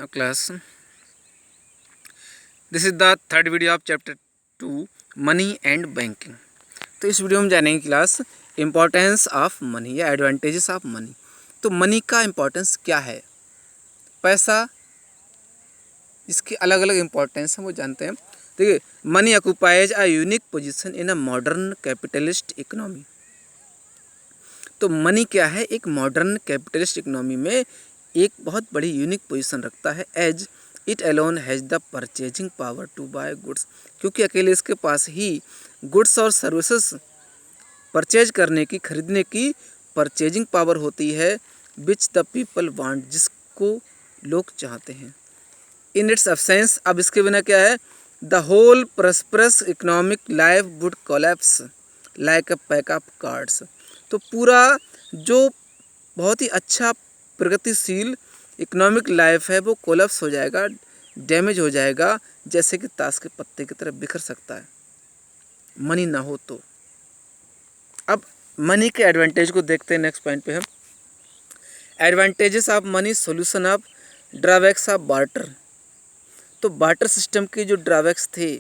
Now class, this is the third video of chapter 2 money and banking. तो इस video में जानेंगे class importance of money या advantages of money. तो money का इम्पोर्टेंस क्या है, पैसा, इसके अलग अलग इम्पोर्टेंस हैं वो जानते हैं। देखिए, money occupies a unique position in a modern capitalist economy. तो मनी क्या है, एक मॉडर्न कैपिटलिस्ट इकोनॉमी में एक बहुत बड़ी यूनिक पोजीशन रखता है। As it alone has the purchasing power to buy goods, क्योंकि अकेले इसके पास ही गुड्स और सर्विसेज परचेज करने की, खरीदने की परचेजिंग पावर होती है, विच द पीपल वांट, जिसको लोग चाहते हैं। इन इट्स एब्सेंस, अब इसके बिना क्या है, the whole prosperous economic life would collapse like a pack of cards. तो पूरा जो बहुत ही अच्छा प्रगतिशील इकोनॉमिक लाइफ है वो कोलैप्स हो जाएगा, डैमेज हो जाएगा, जैसे कि ताश के पत्ते की तरह बिखर सकता है मनी ना हो तो। अब मनी के एडवांटेज को देखते हैं नेक्स्ट पॉइंट पे हम। Advantages of money, solution of drawbacks of barter. तो बार्टर सिस्टम के जो ड्रॉबैक्स थे,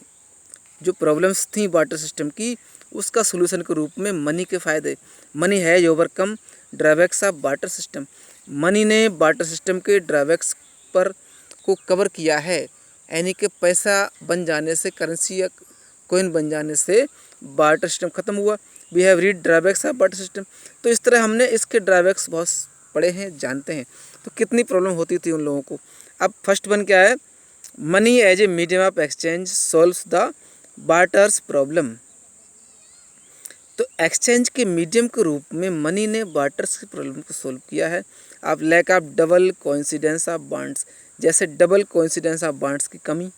जो प्रॉब्लम्स थी बार्टर सिस्टम की, उसका सोल्यूशन के रूप में मनी के फ़ायदे। मनी है overcome drawbacks of barter system. Money ने बार्टर सिस्टम के ड्रॉबैक्स पर को कवर किया है, यानी कि पैसा बन जाने से, करेंसी या कोइन बन जाने से बार्टर सिस्टम ख़त्म हुआ। We have read drawbacks of barter system. तो इस तरह हमने इसके ड्रॉबैक्स बहुत पढ़े हैं, जानते हैं। तो कितनी प्रॉब्लम होती थी उन लोगों को। अब फर्स्ट वन क्या है, money as a medium of exchange solves the barter's problem. तो एक्सचेंज के मीडियम के रूप में मनी ने बार्टर्स की प्रॉब्लम को सोल्व किया है। आप lack of double coincidence of bonds, जैसे डबल कोइंसिडेंस ऑफ बॉन्ड्स की कमी,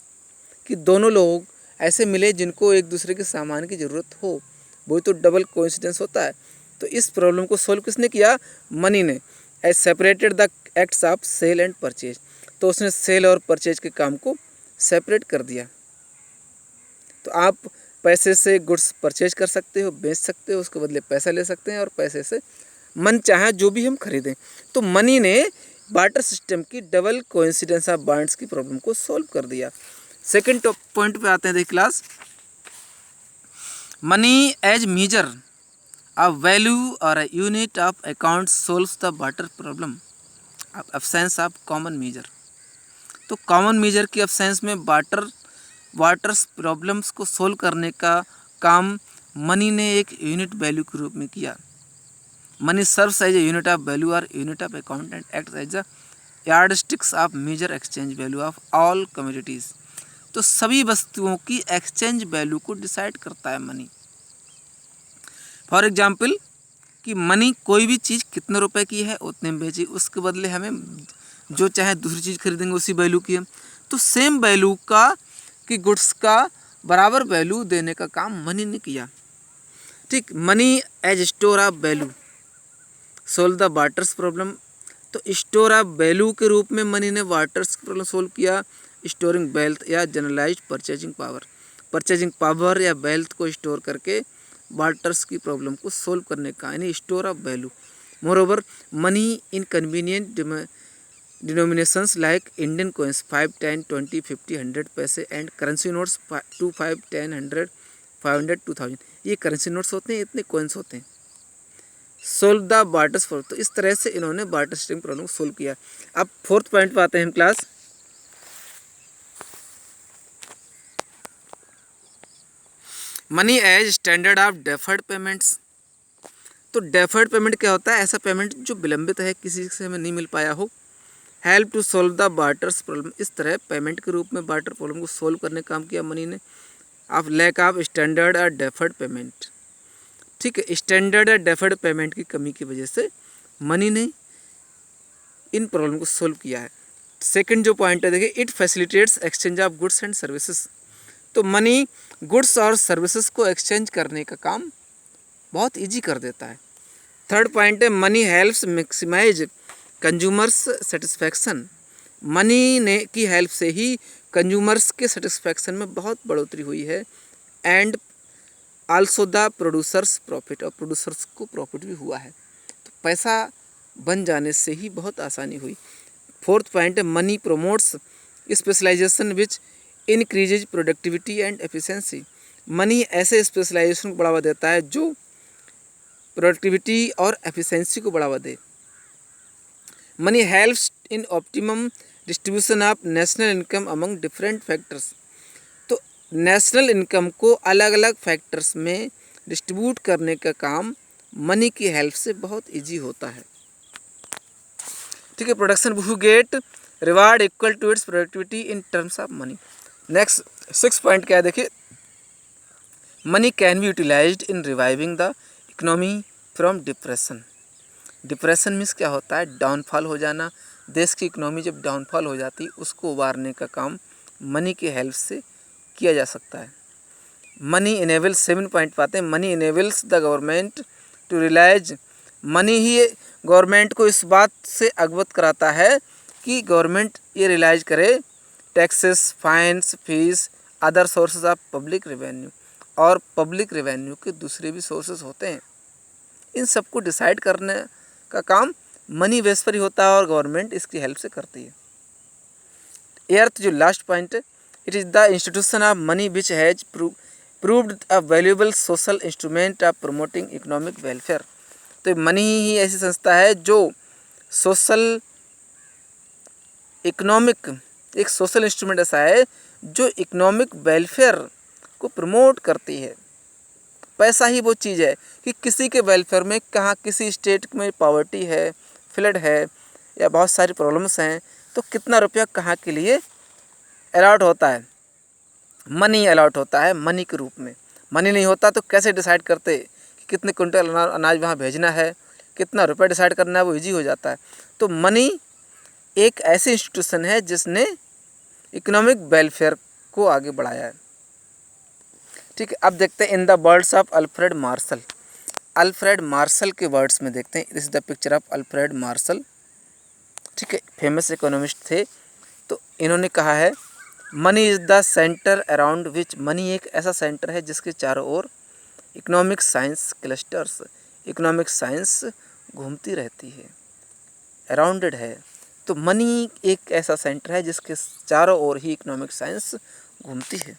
कि दोनों लोग ऐसे मिले जिनको एक दूसरे के सामान की ज़रूरत हो, वही तो डबल कोइंसिडेंस होता है। तो इस प्रॉब्लम को सोल्व किसने किया, मनी ने। As separated the acts of sale and purchase. तो उसने सेल और परचेज के काम को सेपरेट कर दिया। तो आप पैसे से गुड्स परचेज कर सकते हो, बेच सकते हो, उसके बदले पैसा ले सकते हैं, और पैसे से मन चाहे जो भी हम खरीदें। तो मनी ने बार्टर सिस्टम की डबल कोइंसिडेंस ऑफ बॉन्ड्स की प्रॉब्लम को सॉल्व कर दिया। सेकंड पॉइंट पे आते हैं, देखिए class, money as measure a value और a unit of account solves the barter problem of absence of common measure. तो कॉमन मेजर की एब्सेंस में बार्टर्स प्रॉब्लम्स को सोल्व करने का काम मनी ने एक यूनिट वैल्यू के रूप में किया। Money serves as a unit of value और unit of account and acts as a yardsticks of measure exchange value of all commodities. तो सभी वस्तुओं की एक्सचेंज वैल्यू को डिसाइड करता है मनी। फॉर एग्जाम्पल, कि मनी कोई भी चीज़ कितने रुपए की है उतने में बेची, उसके बदले हमें जो चाहे दूसरी चीज़ खरीदेंगे उसी वैल्यू की हम। तो सेम वैल्यू का कि गुड्स का बराबर वैल्यू देने का काम मनी ने किया। ठीक, money as store of value solve the barter's problem. तो स्टोर ऑफ वैल्यू के रूप में मनी ने बार्टर्स की प्रॉब्लम सोल्व किया। स्टोरिंग वेल्थ या जनरलाइज्ड परचेजिंग पावर या वेल्थ को स्टोर करके बार्टर्स की प्रॉब्लम को सोल्व करने का, यानी store of value. Moreover, money in convenient denominations like Indian coins 5, 10, 20, 50, 100 पैसे एंड करेंसी नोट्स 2, 5, 10, 100, 500, 2000। ये करेंसी नोट्स होते हैं, इतने कोइंस होते हैं। Solve the barter's problem. तो इस तरह से इन्होंने बार्टर सिस्टम प्रॉब्लम को सोल्व किया। अब फोर्थ पॉइंट पे आते हैं हम class, money as standard of deferred payments. तो डेफर्ड पेमेंट क्या होता है, ऐसा पेमेंट जो विलंबित है, किसी से हमें नहीं मिल पाया हो। Help to solve the barter's problem. इस तरह पेमेंट के रूप में बार्टर प्रॉब्लम को सोल्व करने का काम किया मनी ने। ऑफ लैक ऑफ स्टैंडर्ड और डेफर्ड पेमेंट। ठीक है, स्टैंडर्ड और डेफर्ड पेमेंट की कमी की वजह से मनी ने इन प्रॉब्लम को सोल्व किया है। सेकंड जो पॉइंट है, देखिए, it facilitates exchange of goods and services. तो मनी गुड्स और सर्विसेज को एक्सचेंज करने का काम बहुत ईजी कर देता है। थर्ड पॉइंट है, money helps maximize consumers satisfaction. Money ने की हेल्प से ही कंज्यूमर्स के सेटिस्फैक्शन में बहुत बढ़ोतरी हुई है। And also the producers profit, और प्रोड्यूसर्स को प्रॉफिट भी हुआ है। तो पैसा बन जाने से ही बहुत आसानी हुई। फोर्थ पॉइंट है money promotes specialization which increases productivity and efficiency. Money ऐसे स्पेशलाइजेशन को बढ़ावा देता है जो प्रोडक्टिविटी और एफिशिएंसी को बढ़ावा दे। Money helps in optimum distribution of national income among different factors. तो नेशनल इनकम को अलग अलग फैक्टर्स में डिस्ट्रीब्यूट करने का काम मनी की हेल्प से बहुत इजी होता है। ठीक है, production who get reward equal to its productivity in terms of money. Next 6 point क्या है देखिए, money can be utilized in reviving the economy from depression. Depression means क्या होता है, डाउनफॉल हो जाना। देश की इकोनॉमी जब डाउनफॉल हो जाती है उसको उबारने का काम मनी की हेल्प से किया जा सकता है। मनी इनेबल्स 7 पॉइंट पाते हैं, money enables the government to realize. Money ही गवर्नमेंट को इस बात से अवगत कराता है कि गवर्नमेंट ये रियलाइज करे taxes, fines, fees, other sources of public revenue. और पब्लिक रेवेन्यू के दूसरे भी सोर्सेज होते हैं, इन सबको डिसाइड करने का काम मनी बेस पर ही होता है और गवर्नमेंट इसकी हेल्प से करती है। एर्थ जो लास्ट पॉइंट है, it is the institution of money which has proved a valuable social instrument of promoting economic welfare. तो मनी ही ऐसी संस्था है जो सोशल इकोनॉमिक एक सोशल इंस्ट्रूमेंट ऐसा है जो इकोनॉमिक वेलफेयर को प्रमोट करती है। पैसा ही वो चीज़ है कि किसी के वेलफेयर में, कहाँ किसी स्टेट में पॉवर्टी है, फ्लड है या बहुत सारी प्रॉब्लम्स हैं, तो कितना रुपया कहाँ के लिए अलॉट होता है, मनी अलॉट होता है मनी के रूप में। मनी नहीं होता तो कैसे डिसाइड करते कि कितने कुंटल अनाज वहाँ भेजना है, कितना रुपया डिसाइड करना है, वो इजी हो जाता है। तो मनी एक ऐसी इंस्टीट्यूशन है जिसने इकोनॉमिक वेलफेयर को आगे बढ़ाया है। ठीक है, अब देखते हैं in the words of Alfred Marshall. Alfred Marshall के वर्ड्स में देखते हैं, this is the picture of Alfred Marshall. ठीक है, फेमस इकोनॉमिस्ट थे। तो इन्होंने कहा है money is the centre around which, money एक ऐसा सेंटर है जिसके चारों ओर economic science clusters, economic science घूमती रहती है, अराउंडेड है। तो मनी एक ऐसा सेंटर है जिसके चारों ओर ही इकोनॉमिक साइंस घूमती है।